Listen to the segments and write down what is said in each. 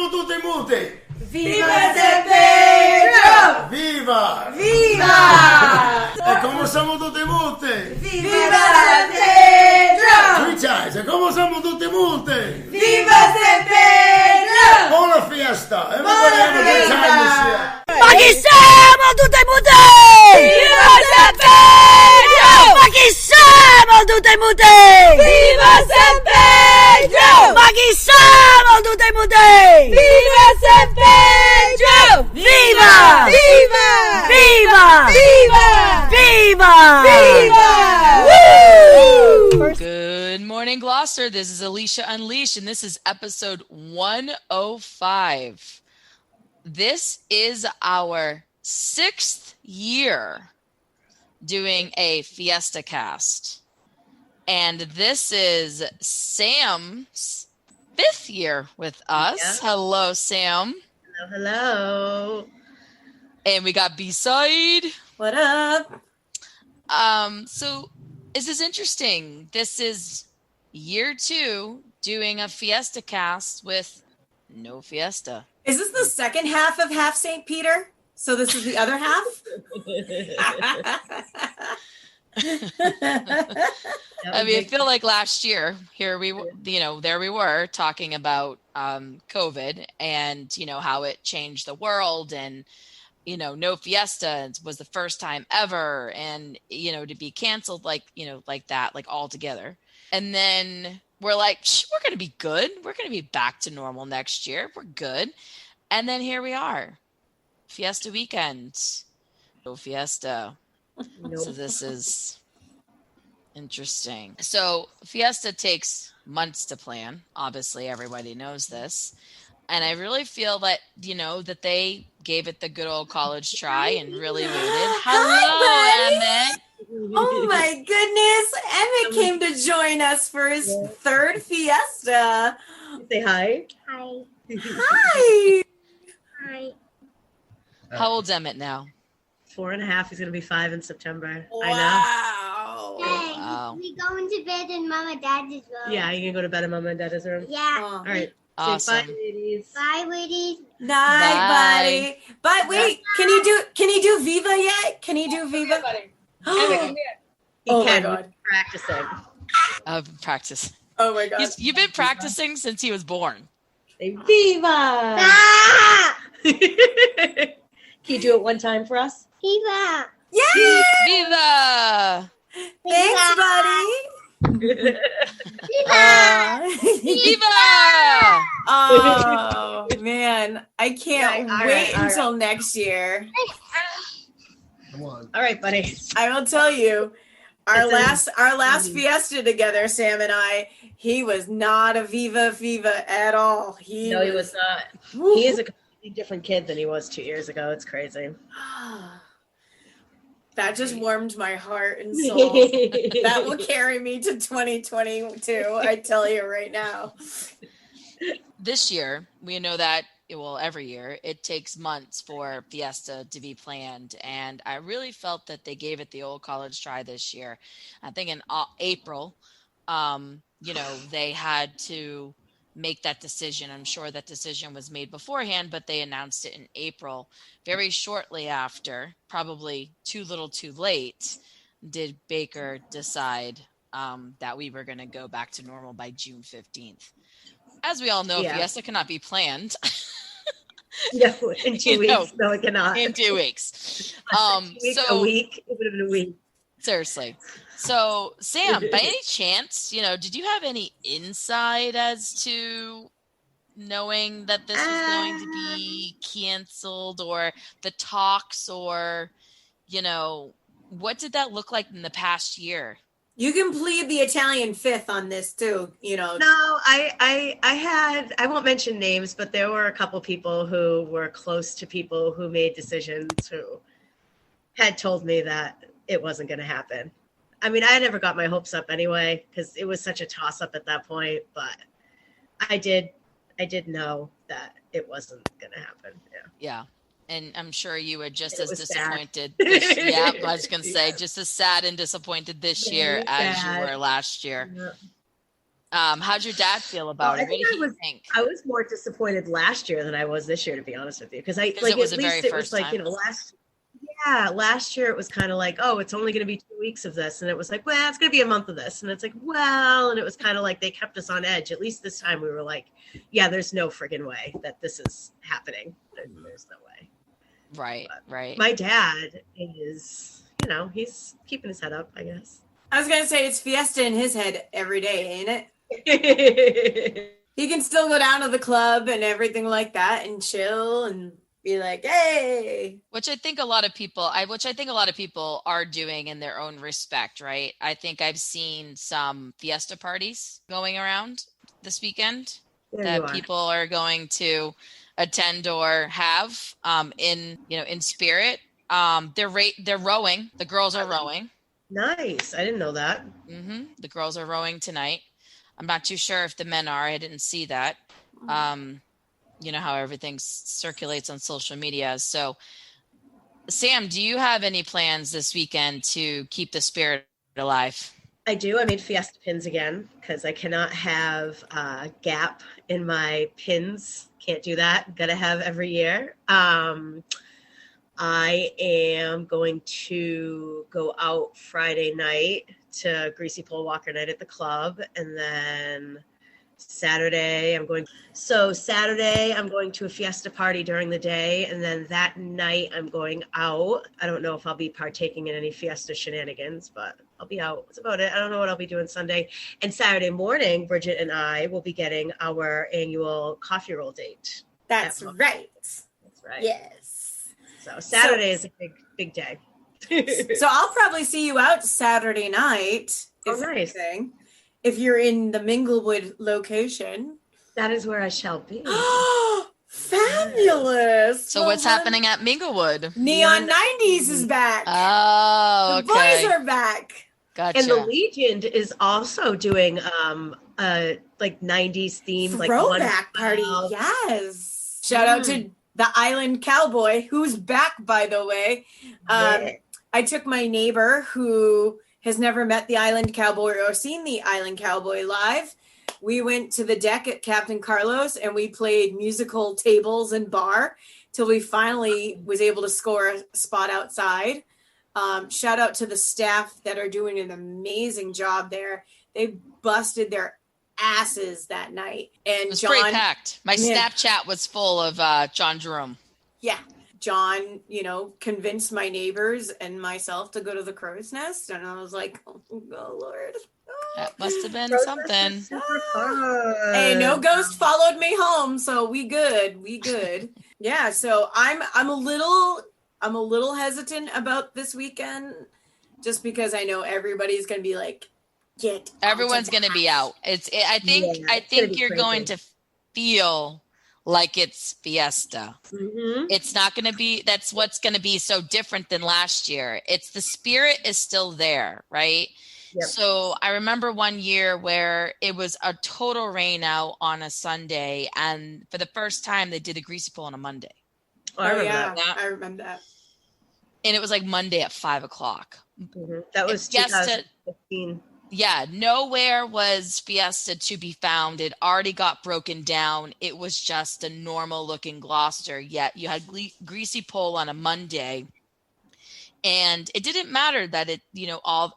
siamo tutti muti? Viva San Pedro! Viva! Viva! E come siamo tutti muti? Viva San Pedro! Three times. E come siamo tutti muti? Viva San Pedro! Buona fiesta! Everybody have a good time this year! Ma chi siamo tutti muti? Viva San Pedro! Ma chi siamo tutti muti? Viva San Pedro! Ma chi siamo tutti muti? Viva San Pedro! Viva! Viva! Viva! Viva! Viva! Viva! Woo! Good morning, Gloucester. This is Alicia Unleashed, and this is episode 105. This is our 6th year doing a Fiesta Cast. And this is Sam's 5th year with us. Yeah. Hello, Sam. Hello. And we got BSide. What up? So this is interesting. This is year 2 doing a Fiesta Cast with no Fiesta. Is this the second half of Half St. Peter? So this is the other half? I mean, I feel like last year here we, there we were talking about COVID and, how it changed the world and, no Fiesta was the first time ever. And, to be canceled like that, like all together. And then we're like, we're going to be good. We're going to be back to normal next year. We're good. And then here we are. Fiesta weekend. No Fiesta. Nope. So this is interesting. So Fiesta takes months to plan. Obviously, everybody knows this. And I really feel that, that they gave it the good old college try and really waited. Hello, Emmet. Oh my goodness. Emmet came to join us for his 3rd Fiesta. Say hi. Hi. Hi. Hi. How old's Emmet now? 4.5. He's going to be 5 in September. Wow. I Hey, Wow. we going to bed in Mom and Dad's room. know. Yeah, you can go to bed in Mom and Dad's room. Yeah. All right. Awesome. Say bye, ladies. Bye, ladies. Night, Bye. buddy. But wait, can you do Viva yet? Can you do Viva? He Oh my can. God. Practicing. Practice. Oh my God. You've been practicing since he was born. Say Viva. Ah! Can you do it one time for us? Viva. Yeah. Viva! Thanks, buddy. Viva. Viva! Oh man, I can't All wait right. until next year. Come on. All right, buddy. I will tell you, our last Fiesta together, Sam and I, he was not a Viva at all. No, he was not. He is a completely different kid than he was 2 years ago. It's crazy. That just warmed my heart and soul. That will carry me to 2022. I tell you right now. This year, we know that, every year, it takes months for Fiesta to be planned. And I really felt that they gave it the old college try this year. I think in April, they had to make that decision. I'm sure that decision was made beforehand, but they announced it in April. Very shortly after, probably too little too late, did Baker decide that we were going to go back to normal by June 15th. As we all know, Fiesta cannot be planned. No, in 2 weeks. No, it cannot. In 2 weeks. 2 weeks, a week. It would have been a week. Seriously. So, Sam, by any chance, did you have any insight as to knowing that this was going to be canceled or the talks or, what did that look like in the past year? You can plead the Italian 5th on this too, No, I won't mention names, but there were a couple people who were close to people who made decisions who had told me that it wasn't going to happen. I mean, I never got my hopes up anyway, because it was such a toss up at that point, but I did know that it wasn't going to happen. Yeah. And I'm sure you were just It as was disappointed. sad. I was going to say, just as sad and disappointed this year as you were last year. Yeah. How'd your dad feel about it? What did he think? I was more disappointed last year than I was this year, to be honest with you, because it was at the very least it first was like, time. last year it was kind of like, oh, it's only going to be 2 weeks of this, and it was like, well, it's going to be a month of this, and it's like, well, and it was kind of like they kept us on edge. At least this time we were like, yeah, there's no friggin' way that this is happening. There's no way. Right, But right. my dad is, he's keeping his head up, I guess. I was gonna say it's Fiesta in his head every day, ain't it? He can still go down to the club and everything like that and chill and be like, hey. Which I think a lot of people are doing in their own respect, right? I think I've seen some Fiesta parties going around this weekend that people are going to attend or have in spirit. They're rowing. The girls are rowing. Nice. I didn't know that. Mm-hmm. The girls are rowing tonight. I'm not too sure if the men are. I didn't see that. You know how everything circulates on social media. So, Sam, do you have any plans this weekend to keep the spirit alive? I do. I made Fiesta pins again because I cannot have a gap in my pins. Can't do that. Gotta have every year. I am going to go out Friday night to Greasy Pole Walker night at the club, and then Saturday I'm going to a Fiesta party during the day, and then that night I'm going out. I don't know if I'll be partaking in any Fiesta shenanigans, but I'll be out. That's about it. I don't know what I'll be doing Sunday. And Saturday morning, Bridget and I will be getting our annual coffee roll date. That's right. That's right. Yes. So Saturday is a big day. So I'll probably see you out Saturday night. Oh, nice. If you're in the Minglewood location. That is where I shall be. Fabulous. So what's happening at Minglewood? Neon 90s is back. Oh, okay. The boys are back. Gotcha. And the Legion is also doing a like 90s themed throwback party. Yes. Shout out to the Island Cowboy, who's back, by the way. I took my neighbor who has never met the Island Cowboy or seen the Island Cowboy live. We went to the deck at Captain Carlos and we played musical tables and bar till we finally was able to score a spot outside. Shout out to the staff that are doing an amazing job there. They busted their asses that night. And it was pretty packed. My Snapchat was full of John Jerome. Yeah. John, convinced my neighbors and myself to go to the Crow's Nest. And I was like, oh Lord. That must have been something. Hey, no ghost followed me home, so we good. Yeah, so I'm a little hesitant about this weekend just because I know everybody's going to be like, everyone's going to be out. I think you're going to feel like it's Fiesta. Mm-hmm. It's not going to be, that's what's going to be so different than last year. It's the spirit is still there, right? Yep. So I remember one year where it was a total rain out on a Sunday, and for the first time they did a greasy pole on a Monday. I remember that. And it was like Monday at 5:00. Mm-hmm. That was 2015. Yeah, nowhere was Fiesta to be found. It already got broken down. It was just a normal looking Gloucester. Yet you had greasy pole on a Monday. And it didn't matter that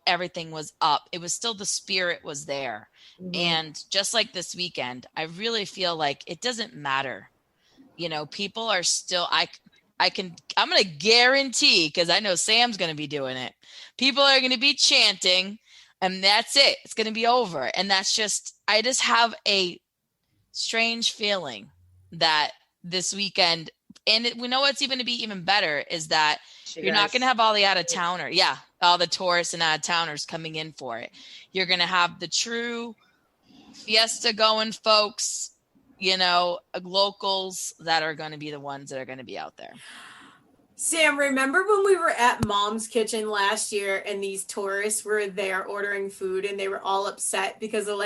everything was up. It was still the spirit was there. Mm-hmm. And just like this weekend, I really feel like it doesn't matter. People are still, I'm going to guarantee, because I know Sam's going to be doing it. People are going to be chanting, and that's it. It's going to be over. And I just have a strange feeling that this weekend, and we know what's even to be even better is that you're not going to have all the out-of-towner. Yeah, all the tourists and out-of-towners coming in for it. You're going to have the true Fiesta-going folks, locals that are going to be the ones that are going to be out there. Sam, remember when we were at Mom's Kitchen last year and these tourists were there ordering food and they were all upset because of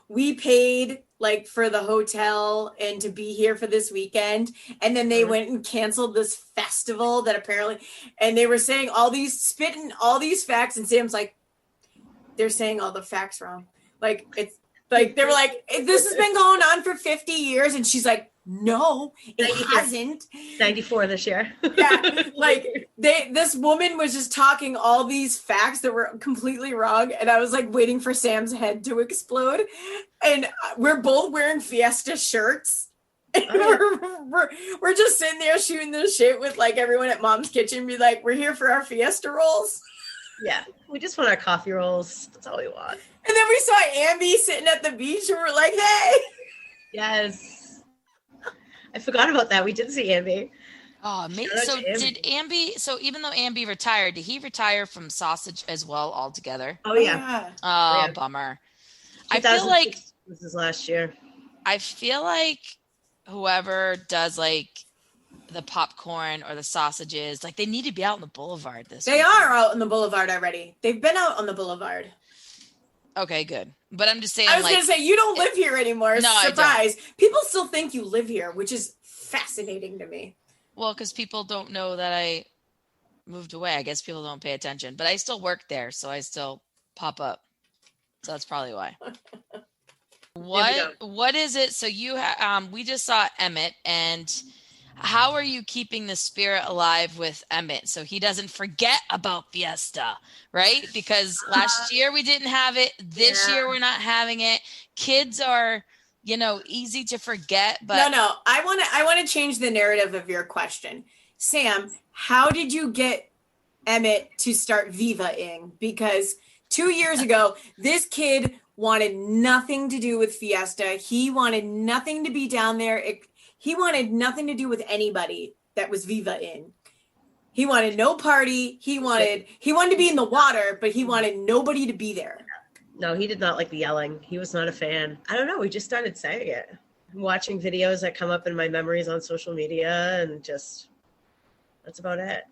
we paid for the hotel and to be here for this weekend. And then they went and canceled this festival that apparently, and they were saying spitting all these facts. And Sam's like, they're saying all the facts wrong. Like, they were like, this has been going on for 50 years. And she's like, no, it hasn't. 94 this year. Yeah, like this woman was just talking all these facts that were completely wrong, and I was like waiting for Sam's head to explode. And we're both wearing Fiesta shirts, and we're just sitting there shooting this shit with like everyone at Mom's Kitchen, be like, we're here for our Fiesta rolls. Yeah, we just want our coffee rolls. That's all we want. And then we saw Ambi sitting at the beach, and we're like, hey. Yes. I forgot about that. We did see Ambi. Oh, so did Ambi, so even though Ambi retired, did he retire from sausage as well altogether? Oh, yeah. Oh, yeah. Bummer. I feel like this is last year. I feel like whoever does like the popcorn or the sausages, like they need to be out on the boulevard this They week. are out on the boulevard already. They've been out on the boulevard. Okay, good. But I'm just saying, I was going to say, you don't live here anymore. No, surprise. People still think you live here, which is fascinating to me. Well, because people don't know that I moved away. I guess people don't pay attention. But I still work there, so I still pop up. So that's probably why. What is it? So we just saw Emmet, and how are you keeping the spirit alive with Emmet so he doesn't forget about Fiesta, right? Because last year we didn't have it. This year we're not having it. Kids are, easy to forget. But No. I want to change the narrative of your question. Sam, how did you get Emmet to start Viva-ing? Because 2 years ago, this kid wanted nothing to do with Fiesta. He wanted nothing to be down there. He wanted nothing to do with anybody that was Viva-ing. He wanted no party. He wanted to be in the water, but he wanted nobody to be there. No, he did not like the yelling. He was not a fan. I don't know. We just started saying it. Watching videos that come up in my memories on social media, and just, that's about it.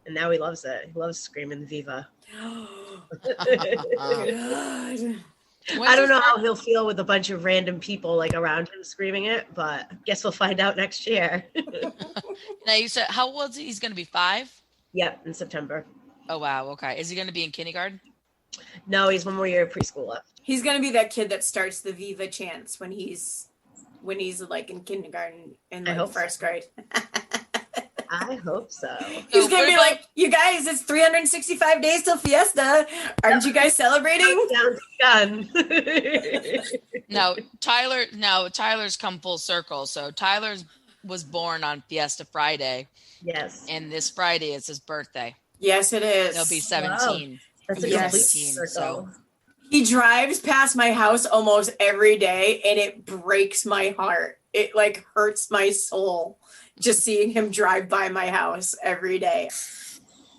And now he loves it. He loves screaming Viva. God. I don't know how he'll feel with a bunch of random people like around him screaming it, but guess we'll find out next year. Now you said, how old is he? He's going to be 5? Yep, in September. Oh, wow. Okay. Is he going to be in kindergarten? No, he's one more year of preschool left. He's going to be that kid that starts the Viva chants when he's like in kindergarten in like first grade. I hope so. He's going to be like, you guys, it's 365 days till Fiesta. Aren't you guys celebrating? Done. Tyler's come full circle. So Tyler's was born on Fiesta Friday. Yes. And this Friday is his birthday. Yes, it is. He'll be 17. Wow. That's a Yes. complete circle. So. He drives past my house almost every day, and it breaks my heart. It like hurts my soul just seeing him drive by my house every day.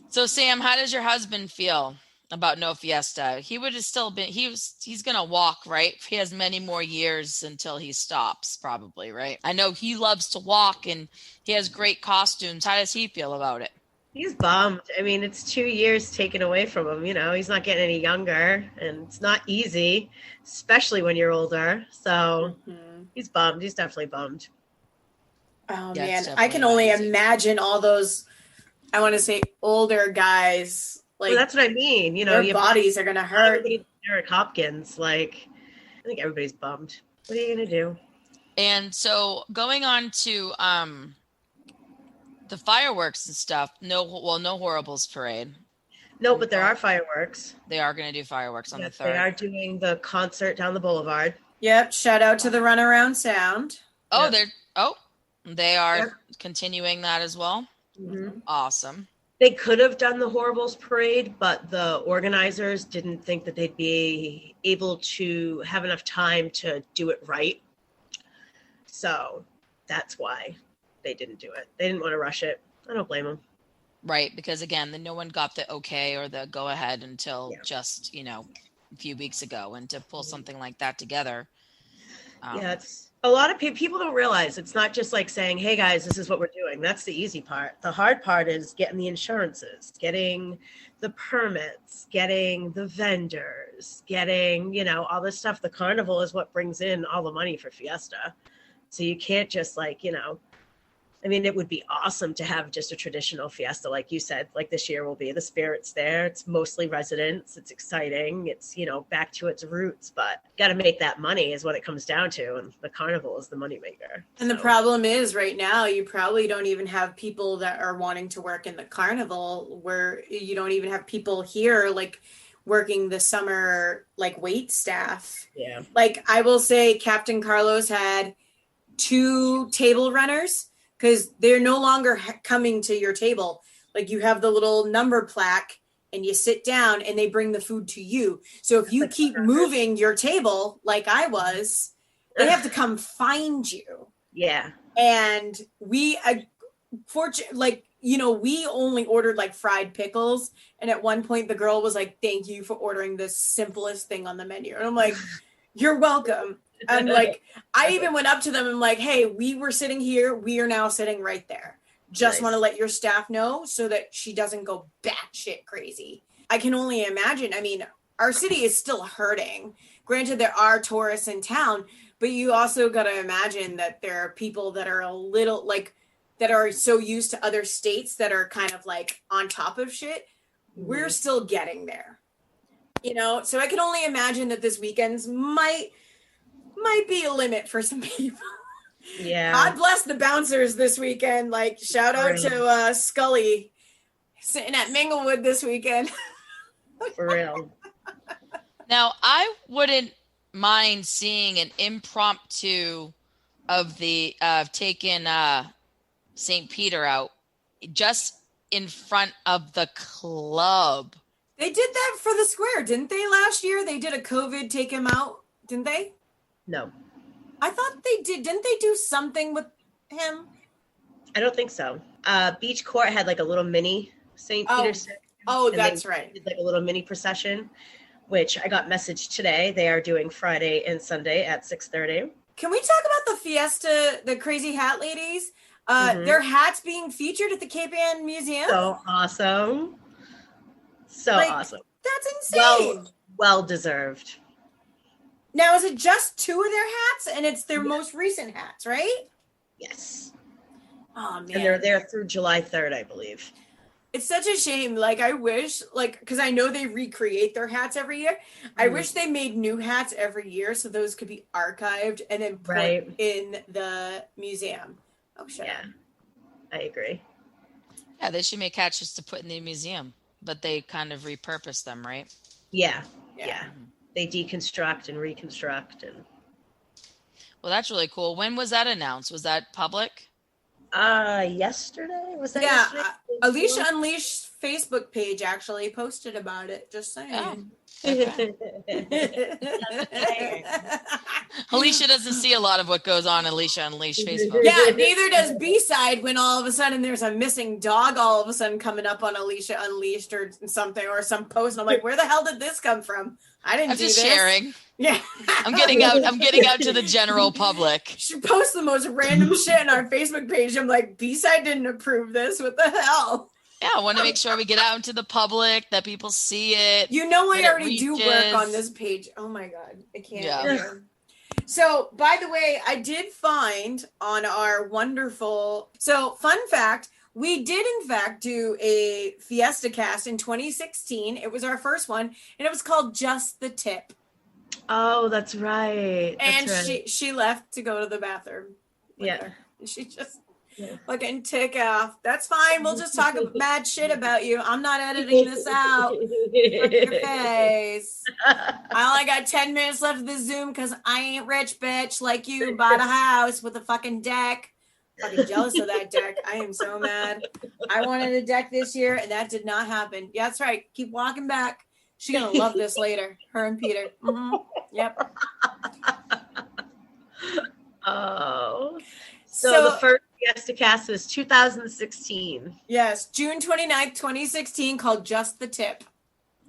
So Sam, how does your husband feel about no Fiesta? He would have still been, he's going to walk, right? He has many more years until he stops probably, right? I know he loves to walk and he has great costumes. How does he feel about it? He's bummed. I mean, it's 2 years taken away from him. He's not getting any younger, and it's not easy, especially when you're older. So he's bummed. He's definitely bummed. Oh, Yeah, man. I can only imagine all those, I want to say, older guys. Like, Well, that's what I mean. their bodies are going to hurt. Eric Hopkins, I think everybody's bummed. What are you going to do? And so going on to the fireworks and stuff, no Horribles parade. No, but there are fireworks. They are going to do fireworks on the 3rd. They are doing the concert down the boulevard. Yep. Shout out to the Runaround Sound. Oh, they are continuing that as well. Mm-hmm. Awesome. They could have done the Horribles parade, but the organizers didn't think that they'd be able to have enough time to do it right. So that's why they didn't do it. They didn't want to rush it. I don't blame them. Right, because again, no one got the okay or the go ahead until just, a few weeks ago, and to pull something like that together. It's a lot of people don't realize it's not just like saying, hey guys, this is what we're doing. That's the easy part. The hard part is getting the insurances, getting the permits, getting the vendors, getting, all this stuff. The carnival is what brings in all the money for Fiesta. So you can't just I mean, it would be awesome to have just a traditional fiesta, like you said, like this year will be. The spirit's there. It's mostly residents. It's exciting. It's, back to its roots, but got to make that money is what it comes down to. And the carnival is the moneymaker. And the problem is right now, you probably don't even have people that are wanting to work in the carnival, where you don't even have people here like working the summer, like wait staff. Yeah. Like I will say Captain Carlos had 2 table runners, because they're no longer coming to your table. Like you have the little number plaque and you sit down and they bring the food to you. So if you keep moving your table like I was, they have to come find you. Yeah. And we, we only ordered like fried pickles. And at one point the girl was like, thank you for ordering the simplest thing on the menu. And I'm like, you're welcome. And like, I even went up to them and like, hey, we were sitting here. We are now sitting right there. Just want to let your staff know so that she doesn't go batshit crazy. I can only imagine. I mean, our city is still hurting. Granted, there are tourists in town, but you also got to imagine that there are people that are a little like, that are so used to other states that are kind of like on top of shit. We're still getting there, So I can only imagine that this weekend's might be a limit for some people. Yeah. God bless the bouncers this weekend. Like shout out to Scully sitting at Minglewood this weekend. For real. Now, I wouldn't mind seeing an impromptu of taking St. Peter out just in front of the club. They did that for the square, didn't they? Last year they did a COVID take him out, didn't they? No. I thought they did. Didn't they do something with him? I don't think so. Beach Court had like a little mini St. Peter's. Oh, that's right. Did like a little mini procession, which I got messaged today. They are doing Friday and Sunday at 6:30. Can we talk about the Fiesta, the crazy hat ladies? Their hats being featured at the Cape Ann Museum. So awesome. So awesome. That's insane. Well deserved. Now, is it just 2 of their hats? And it's their most recent hats, right? Yes. Oh, man. And they're there through July 3rd, I believe. It's such a shame. Like, I wish, because I know they recreate their hats every year. I wish they made new hats every year so those could be archived and then put in the museum. Oh, shit. Yeah, I agree. Yeah, they should make hats just to put in the museum, but they kind of repurpose them, right? Yeah. They deconstruct and reconstruct. Well, that's really cool. When was that announced? Was that public? Yesterday? Was that yesterday? Alicia Unleashed Facebook page actually posted about it. Just saying. Oh, okay. Alicia doesn't see a lot of what goes on Alicia Unleashed Facebook. Yeah, neither does BSide when all of a sudden there's a missing dog all of a sudden coming up on Alicia Unleashed or something or some post. And I'm like, where the hell did this come from? I didn't do this. I'm just sharing. Yeah. I'm getting out to the general public. She posts the most random shit on our Facebook page. I'm like, BSide didn't approve this. What the hell? Yeah, I want to make sure we get out into the public, that people see it. I already do work on this page. Oh my God. I can't. Yeah. So, by the way, I did find on our wonderful... So, fun fact, we did, in fact, do a Fiesta Cast in 2016. It was our first one, and it was called Just the Tip. Oh, that's right. And she left to go to the bathroom. Yeah. She just fucking tick off. That's fine. We'll just talk bad shit about you. I'm not editing this out. Fuck your face. I only got 10 minutes left of the Zoom because I ain't rich, bitch, like you. Bought a house with a fucking deck. Fucking jealous of that deck. I am so mad. I wanted a deck this year, and that did not happen. Yeah, that's right. Keep walking back. She's going to love this later. Her and Peter. Mm-hmm. Yep. Oh. So the first Fiesta Cast was 2016. Yes, June 29th, 2016, called Just the Tip.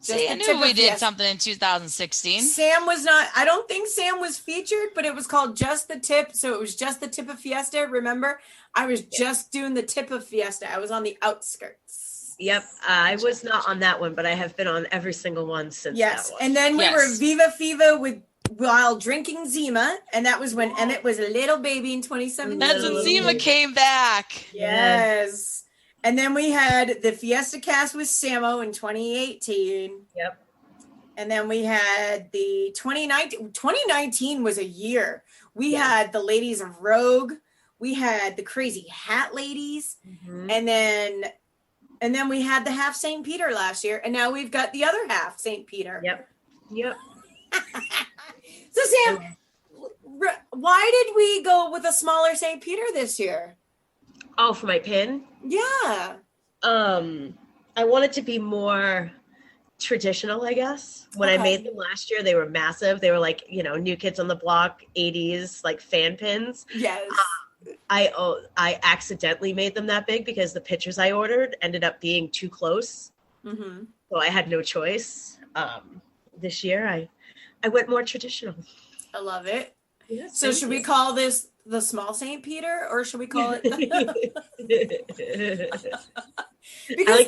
See, I knew we did something in 2016. Sam was not, I don't think Sam was featured, but it was called Just the Tip. So it was just the tip of Fiesta. Remember, I was just doing the tip of Fiesta. I was on the outskirts. Yep. I was not on that one, but I have been on every single one since that one. And then we were Viva Fiva with while drinking Zima, and that was when Emmet was a little baby in 2017. That's when Zima came back. Yes. And then we had the Fiesta Cast with Samo in 2018. Yep. And then we had the 2019. 2019 was a year. We had the Ladies of Rogue. We had the Crazy Hat Ladies. Mm-hmm. And then we had the half St. Peter last year. And now we've got the other half St. Peter. Yep. So Sam, why did we go with a smaller St. Peter this year? Oh, for my pin? Yeah. I wanted to be more traditional, I guess. When I made them last year, they were massive. They were like, New Kids on the Block, 80s, like fan pins. Yes. I accidentally made them that big because the pictures I ordered ended up being too close. Mm-hmm. So I had no choice. This year, I went more traditional. I love it. Yes, so should we call this the small St. Peter, or should we call it? Because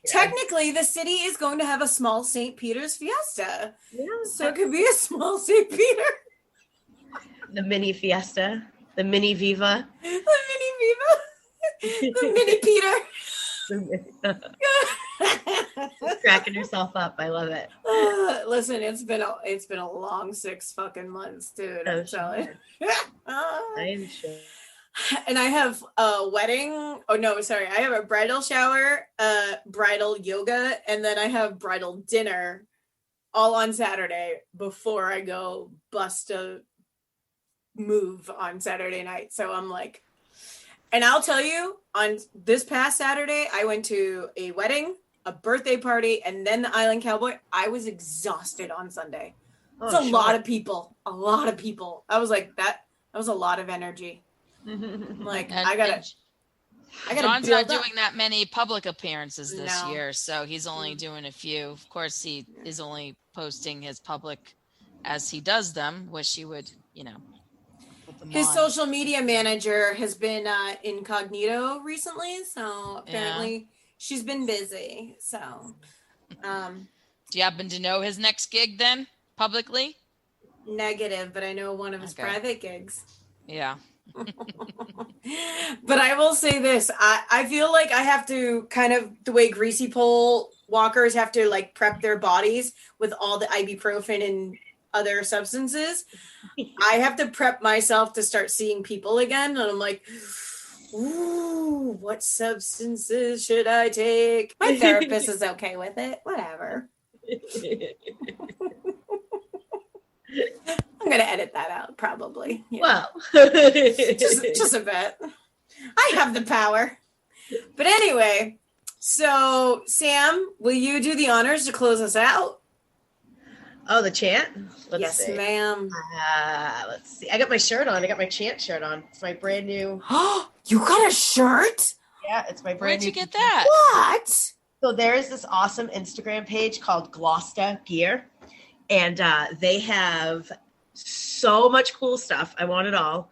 technically, the city is going to have a small St. Peter's Fiesta. Yeah, so it could be a small St. Peter. The mini Fiesta, the Mini Viva. The Mini Viva. The Mini Peter. Cracking herself up. I love it. Listen, it's been a long 6 fucking months, dude. I'm telling you. I am sure. And I have a wedding. Oh no, sorry. I have a bridal shower, bridal yoga, and then I have bridal dinner all on Saturday before I go bust a move on Saturday night. So I'm like, and I'll tell you, on this past Saturday, I went to a wedding, a birthday party, and then the Island Cowboy. I was exhausted on Sunday. It's a lot of people. A lot of people. I was like, that was a lot of energy. Like, I gotta John's not doing that many public appearances this year, so he's only doing a few. Of course, he is only posting his public as he does them. Wish he would, put them his on. social media manager has been incognito recently, so apparently she's been busy. So, do you happen to know his next gig then, publicly? Negative, but I know one of his private gigs. Yeah. But I will say this, I feel like I have to kind of, the way greasy pole walkers have to like prep their bodies with all the ibuprofen and other substances. I have to prep myself to start seeing people again, and I'm like, ooh, what substances should I take? My therapist is okay with it. Whatever. I'm gonna edit that out, probably. Well, just a bit. I have the power. But anyway, so Sam, will you do the honors to close us out? Oh, the chant? Let's see. Ma'am. Let's see. I got my shirt on. I got my chant shirt on. It's my brand new. You got a shirt? Yeah, it's my brand Where'd new. you get that? What? So there is this awesome Instagram page called FIESTA and they have so much cool stuff. I want it all.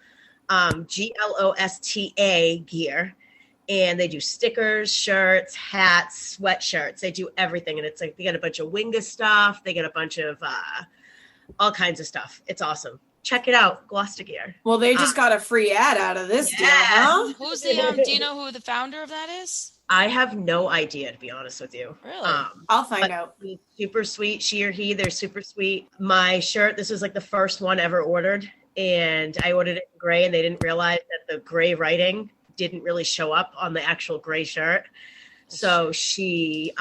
GLOSTA gear. And they do stickers, shirts, hats, sweatshirts. They do everything. And it's like they got a bunch of Winga stuff. They get a bunch of all kinds of stuff. It's awesome. Check it out, Gloucester Gear. Well, they just got a free ad out of this deal, huh? Who's the do you know who the founder of that is? I have no idea, to be honest with you. Really? I'll find out. Super sweet. She or he, they're super sweet. My shirt, this was like the first one ever ordered. And I ordered it in gray, and they didn't realize that the gray writing didn't really show up on the actual gray shirt. So she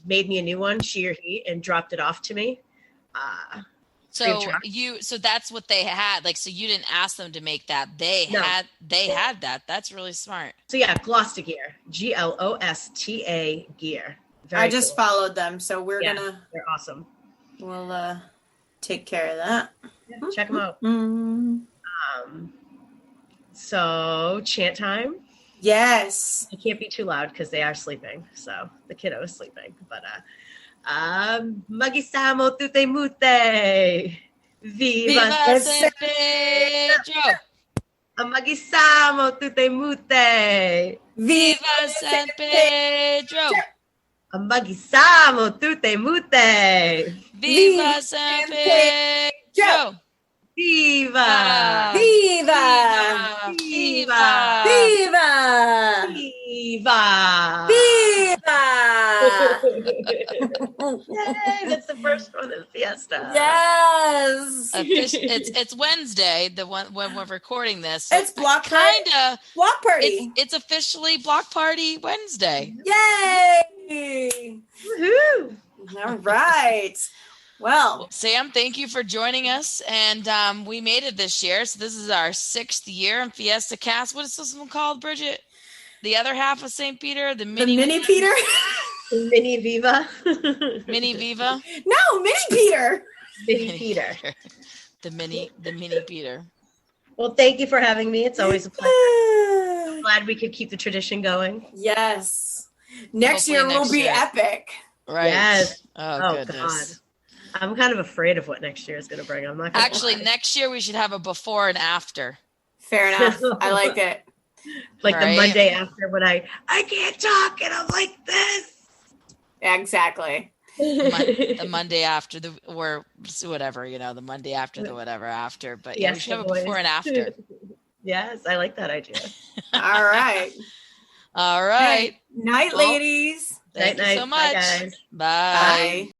made me a new one, she or he, and dropped it off to me. So that's what they had. Like, so you didn't ask them to make that. They had that. That's really smart. So yeah, Gloucester Gear, GLOSTA Gear. I just followed them, so they're awesome. We'll take care of that. Yeah, check them out. Mm-hmm. So chant time. Yes. I can't be too loud because they are sleeping. So the kiddo is sleeping. But Muggy Samo tutte mute. Viva San Pedro. Muggy Samo tutte mute. Viva San Pedro. Ambagi Samo, Tute Mute. Viva San Pedro! Viva! Viva! Viva! Viva! Viva! Viva! Yay, that's the first one in Fiesta. Yes. It's Wednesday, the one when we're recording this. So It's block party. kinda Block party. it's officially Block Party Wednesday. Yay! Woohoo! All right. Well, Sam, thank you for joining us. And we made it this year. So this is our 6th year in Fiesta Cast. What is this one called, Bridget? The other half of St. Peter? The the mini Peter? Mini Viva. Mini Viva? No, mini Peter. Mini Peter. The mini Peter. Well, thank you for having me. It's always a pleasure. Glad we could keep the tradition going. Yes. Next Hopefully year will next be year. epic. Right. Yes. Oh, goodness. God. I'm kind of afraid of what next year is going to bring. I'm not gonna Actually, lie. next year we should have a before and after. Fair enough. I like it. Like Right? the Monday after when I can't talk and I'm like this. Exactly. The Monday after or whatever, the Monday after the whatever after. But yeah, we Yes, should have a boys. before and after. Yes, I like that idea. All right. All right. Night, Well, ladies. Thank you so Night-night. Bye, much. guys. Bye. Bye.